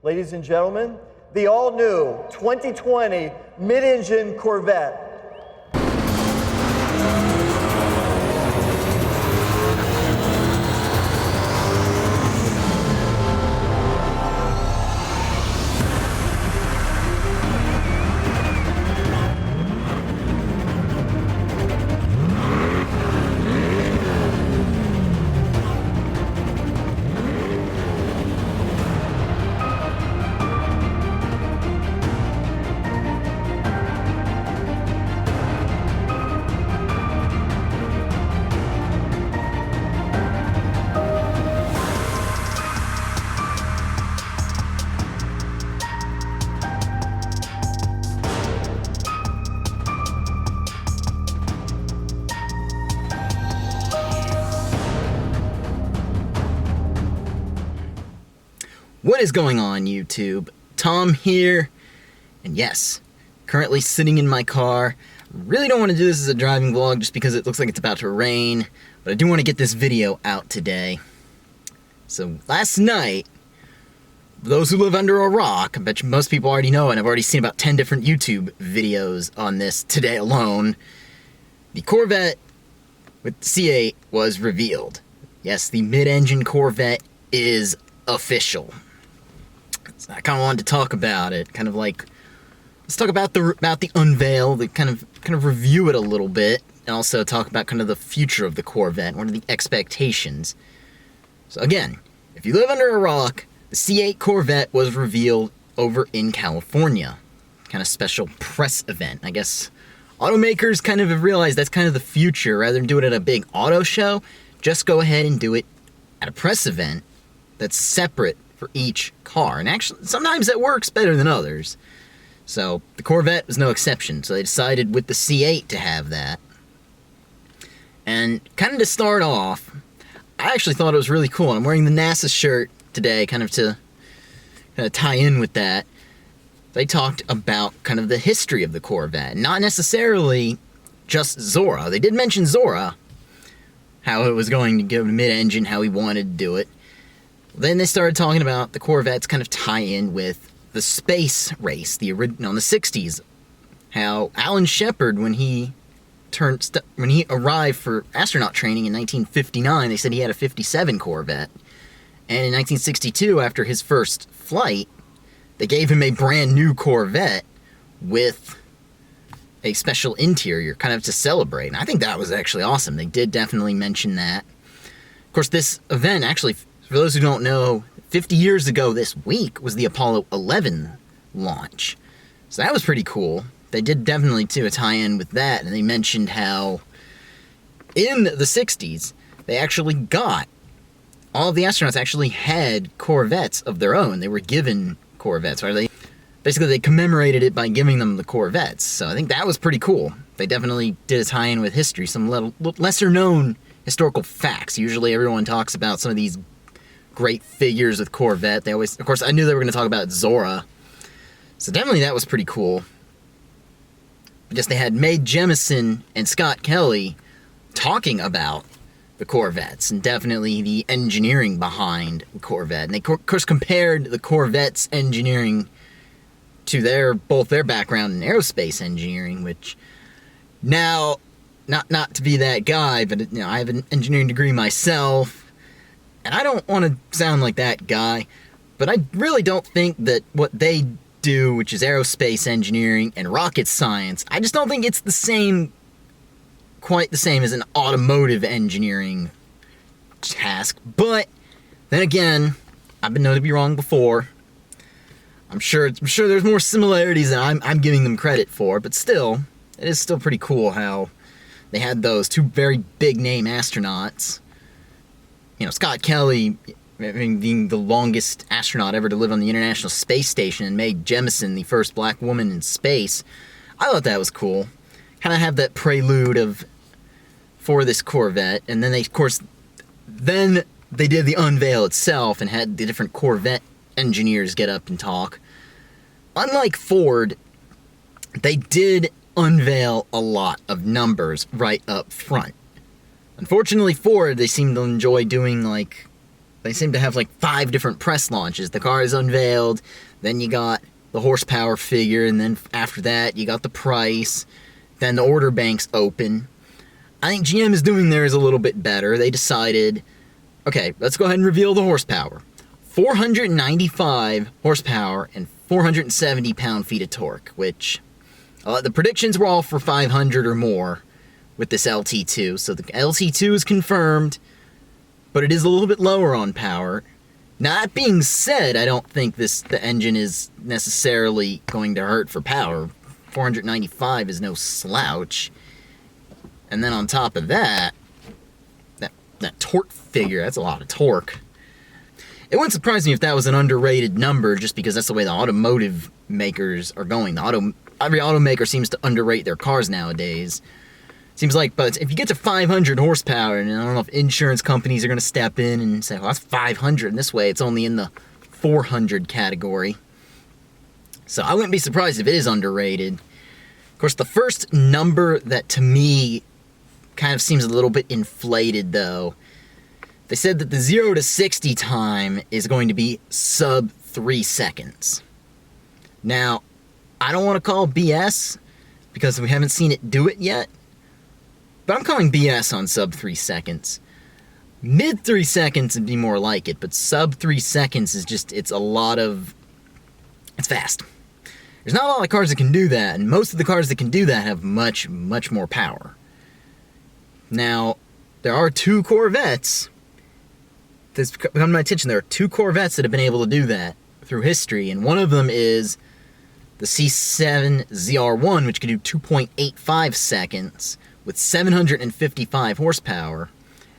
Ladies and gentlemen, the all-new 2020 mid-engine Corvette. What is going on, YouTube? Tom here, and yes, currently sitting in my car. Really don't want to do this as a driving vlog just because it looks like it's about to rain, but I do want to get this video out today. So last night, those who live under a rock, I bet you most people already know, and I've already seen about 10 different YouTube videos on this today alone, the Corvette with the C8 was revealed. Yes, the mid-engine Corvette is official. So I kind of wanted to talk about it, kind of like, let's talk about the unveil, the kind of review it a little bit, and also talk about kind of the future of the Corvette, what are the expectations. So again, if you live under a rock, the C8 Corvette was revealed over in California. Kind of special press event. I guess automakers kind of have realized that's kind of the future. Rather than do it at a big auto show, just go ahead and do it at a press event that's separate for each car. And actually, sometimes that works better than others. So the Corvette was no exception. So they decided with the C8 to have that. And kind of to start off, I actually thought it was really cool. I'm wearing the NASA shirt today, kind of to tie in with that. They talked about kind of the history of the Corvette, not necessarily just Zora. They did mention Zora, how it was going to go to mid-engine, how he wanted to do it. Then they started talking about the Corvette's kind of tie-in with the space race, the original in the 60s. How Alan Shepard, when he arrived for astronaut training in 1959, they said he had a 57 Corvette. And in 1962, after his first flight, they gave him a brand new Corvette with a special interior, kind of to celebrate. And I think that was actually awesome. They did definitely mention that. Of course, this event actually, for those who don't know, 50 years ago this week was the Apollo 11 launch. So that was pretty cool. They did definitely do a tie-in with that, and they mentioned how in the 60s, they actually got, all of the astronauts actually had Corvettes of their own. They were given Corvettes, right? Basically, they commemorated it by giving them the Corvettes. So I think that was pretty cool. They definitely did a tie-in with history, some lesser-known historical facts. Usually everyone talks about some of these great figures with Corvette. They always, of course, I knew they were going to talk about Zora. So definitely that was pretty cool. I guess they had Mae Jemison and Scott Kelly talking about the Corvettes and definitely the engineering behind the Corvette. And they, of course, compared the Corvette's engineering to both their background in aerospace engineering, which now, not to be that guy, but you know, I have an engineering degree myself. And I don't want to sound like that guy, but I really don't think that what they do, which is aerospace engineering and rocket science, I just don't think it's quite the same as an automotive engineering task. But then again, I've been known to be wrong before. I'm sure there's more similarities than I'm giving them credit for, but still, it is still pretty cool how they had those two very big name astronauts. You know, Scott Kelly, being the longest astronaut ever to live on the International Space Station, and Mae Jemison, the first black woman in space. I thought that was cool. Kind of have that prelude for this Corvette, and then they did the unveil itself and had the different Corvette engineers get up and talk. Unlike Ford, they did unveil a lot of numbers right up front. Unfortunately, Ford, they seem to enjoy doing, like, they seem to have like 5 different press launches. The car is unveiled, then you got the horsepower figure, and then after that you got the price, then the order banks open. I think GM is doing theirs a little bit better. They decided, okay, let's go ahead and reveal the horsepower. 495 horsepower and 470 pound-feet of torque, which the predictions were all for 500 or more with this LT2. So the LT2 is confirmed, but it is a little bit lower on power. Now, that being said, I don't think the engine is necessarily going to hurt for power. 495 is no slouch. And then on top of that torque figure, that's a lot of torque. It wouldn't surprise me if that was an underrated number, just because that's the way the automotive makers are going. Every automaker seems to underrate their cars nowadays. Seems like, but if you get to 500 horsepower, and I don't know if insurance companies are going to step in and say, well, that's 500, and this way it's only in the 400 category. So I wouldn't be surprised if it is underrated. Of course, the first number that to me kind of seems a little bit inflated, though, they said that the 0 to 60 time is going to be sub 3 seconds. Now, I don't want to call BS because we haven't seen it do it yet, but I'm calling BS on sub 3 seconds. Mid 3 seconds would be more like it, but sub 3 seconds is just, it's fast. There's not a lot of cars that can do that, and most of the cars that can do that have much, much more power. Now, there are 2 Corvettes. This come to my attention. There are 2 Corvettes that have been able to do that through history, and one of them is the C7 ZR1, which can do 2.85 seconds with 755 horsepower,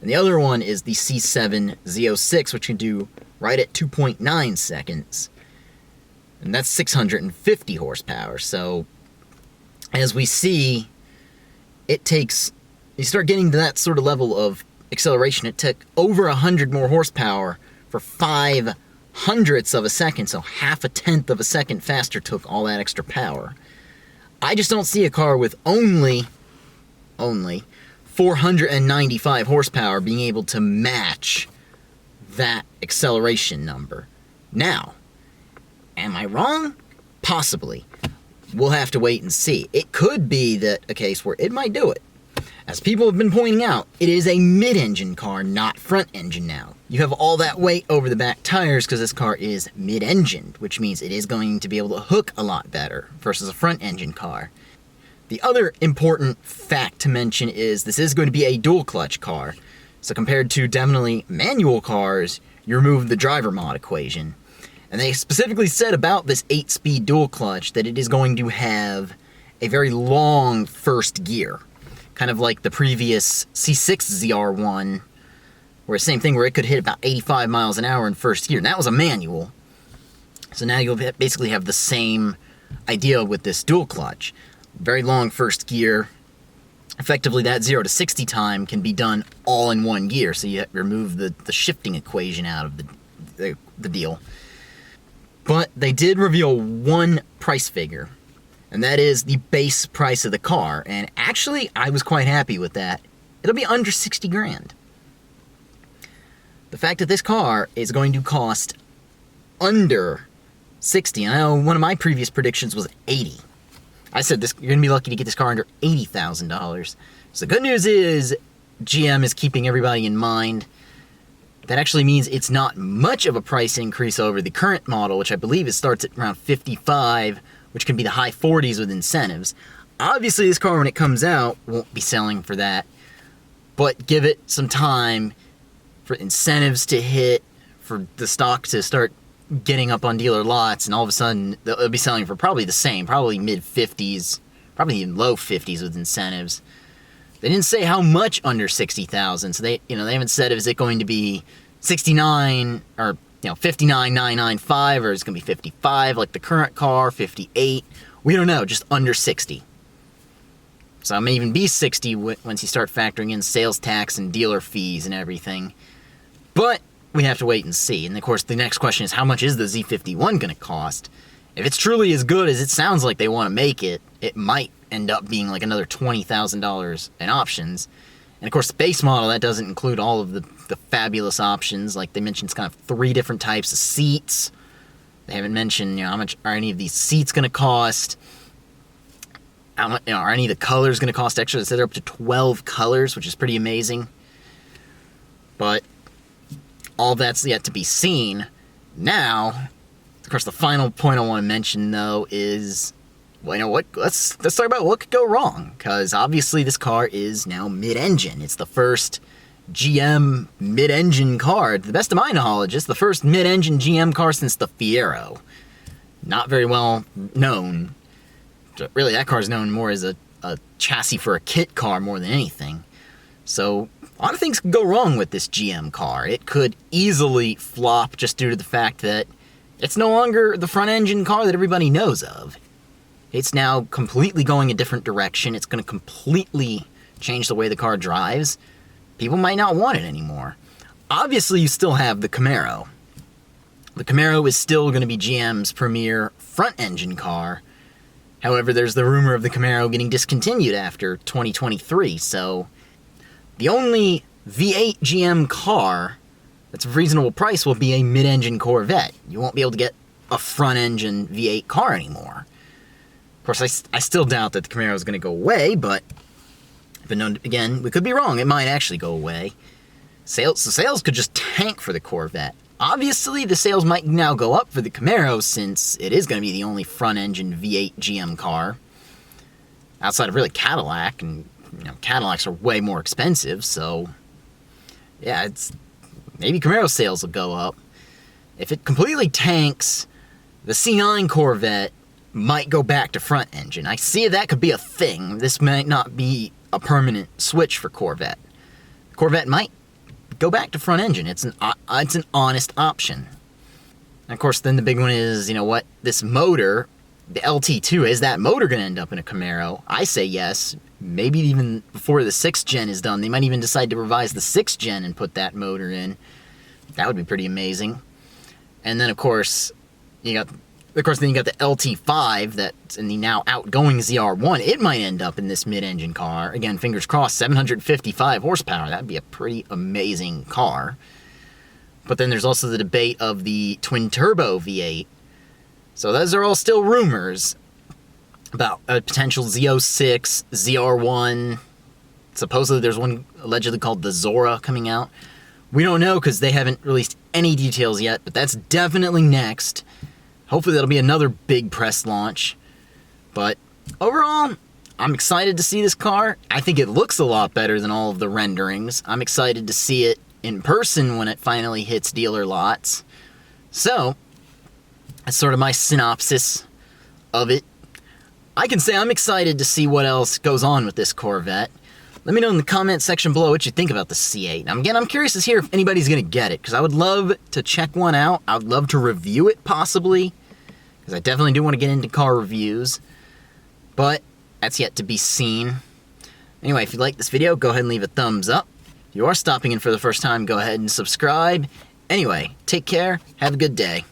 and the other one is the C7 Z06, which can do right at 2.9 seconds, and that's 650 horsepower. So, as we see, it takes, you start getting to that sort of level of acceleration, it took over 100 more horsepower for 0.05 of a second, so half a tenth of a second faster took all that extra power. I just don't see a car with only 495 horsepower being able to match that acceleration number. Now, am I wrong? Possibly. We'll have to wait and see. It could be that a case where it might do it. As people have been pointing out, it is a mid-engine car, not front-engine now. You have all that weight over the back tires because this car is mid-engined, which means it is going to be able to hook a lot better versus a front-engine car. The other important fact to mention is this is going to be a dual-clutch car. So compared to definitely manual cars, you remove the driver mod equation. And they specifically said about this 8-speed dual-clutch that it is going to have a very long first gear. Kind of like the previous C6 ZR1, where same thing, where it could hit about 85 miles an hour in first gear. And that was a manual. So now you'll basically have the same idea with this dual clutch. Very long first gear. Effectively, that 0 to 60 time can be done all in one gear. So you remove the shifting equation out of the deal. But they did reveal one price figure. And that is the base price of the car. And actually, I was quite happy with that. It'll be under 60 grand. The fact that this car is going to cost under 60. I know one of my previous predictions was 80. I said you're going to be lucky to get this car under $80,000. So the good news is GM is keeping everybody in mind. That actually means it's not much of a price increase over the current model, which I believe it starts at around 55, which can be the high 40s with incentives. Obviously, this car, when it comes out, won't be selling for that. But give it some time for incentives to hit, for the stock to start getting up on dealer lots, and all of a sudden, they'll be selling for probably the same, probably mid-50s, probably even low 50s with incentives. They didn't say how much under 60,000, so they haven't said, is it going to be 69 or 59,995, or it's going to be 55 like the current car, 58. We don't know, just under 60. So it may even be 60 once you start factoring in sales tax and dealer fees and everything. But we have to wait and see. And of course, the next question is, how much is the Z51 going to cost? If it's truly as good as it sounds like they want to make it, it might end up being like another $20,000 in options. And of course, the base model, that doesn't include all of the fabulous options. Like they mentioned, it's kind of 3 different types of seats. They haven't mentioned, how much are any of these seats going to cost? How much, are any of the colors going to cost extra? They said they're up to 12 colors, which is pretty amazing. But all that's yet to be seen. Now, of course, the final point I want to mention, though, is, well, what? Let's talk about what could go wrong. Because obviously this car is now mid-engine. It's the first GM mid-engine car. To the best of my knowledge, it's the first mid-engine GM car since the Fiero. Not very well known. Really, that car's known more as a chassis for a kit car more than anything. So, a lot of things could go wrong with this GM car. It could easily flop just due to the fact that it's no longer the front-engine car that everybody knows of. It's now completely going a different direction. It's going to completely change the way the car drives. People might not want it anymore. Obviously, you still have the Camaro. The Camaro is still going to be GM's premier front-engine car. However, there's the rumor of the Camaro getting discontinued after 2023, so the only V8 GM car that's a reasonable price will be a mid-engine Corvette. You won't be able to get a front-engine V8 car anymore. Of course, I still doubt that the Camaro is going to go away, but again, we could be wrong. It might actually go away. Sales could just tank for the Corvette. Obviously, the sales might now go up for the Camaro since it is going to be the only front-engine V8 GM car. Outside of really Cadillac, and Cadillacs are way more expensive, so yeah, maybe Camaro sales will go up. If it completely tanks, the C9 Corvette might go back to front engine. I see that could be a thing. This might not be a permanent switch for Corvette. Corvette might go back to front engine. It's an honest option. And of course, then the big one is, this motor, the LT2, is that motor going to end up in a Camaro? I say yes. Maybe even before the 6th gen is done. They might even decide to revise the 6th gen and put that motor in. That would be pretty amazing. And then, of course, then you got the LT5 that's in the now outgoing ZR1. It might end up in this mid-engine car. Again, fingers crossed, 755 horsepower. That'd be a pretty amazing car. But then there's also the debate of the twin-turbo V8. So those are all still rumors about a potential Z06, ZR1. Supposedly there's one allegedly called the Zora coming out. We don't know because they haven't released any details yet, but that's definitely next. Hopefully that'll be another big press launch. But overall, I'm excited to see this car. I think it looks a lot better than all of the renderings. I'm excited to see it in person when it finally hits dealer lots. So, that's sort of my synopsis of it. I can say I'm excited to see what else goes on with this Corvette. Let me know in the comment section below what you think about the C8. Now, again, I'm curious to hear if anybody's going to get it, because I would love to check one out. I would love to review it, possibly, because I definitely do want to get into car reviews. But that's yet to be seen. Anyway, if you like this video, go ahead and leave a thumbs up. If you are stopping in for the first time, go ahead and subscribe. Anyway, take care. Have a good day.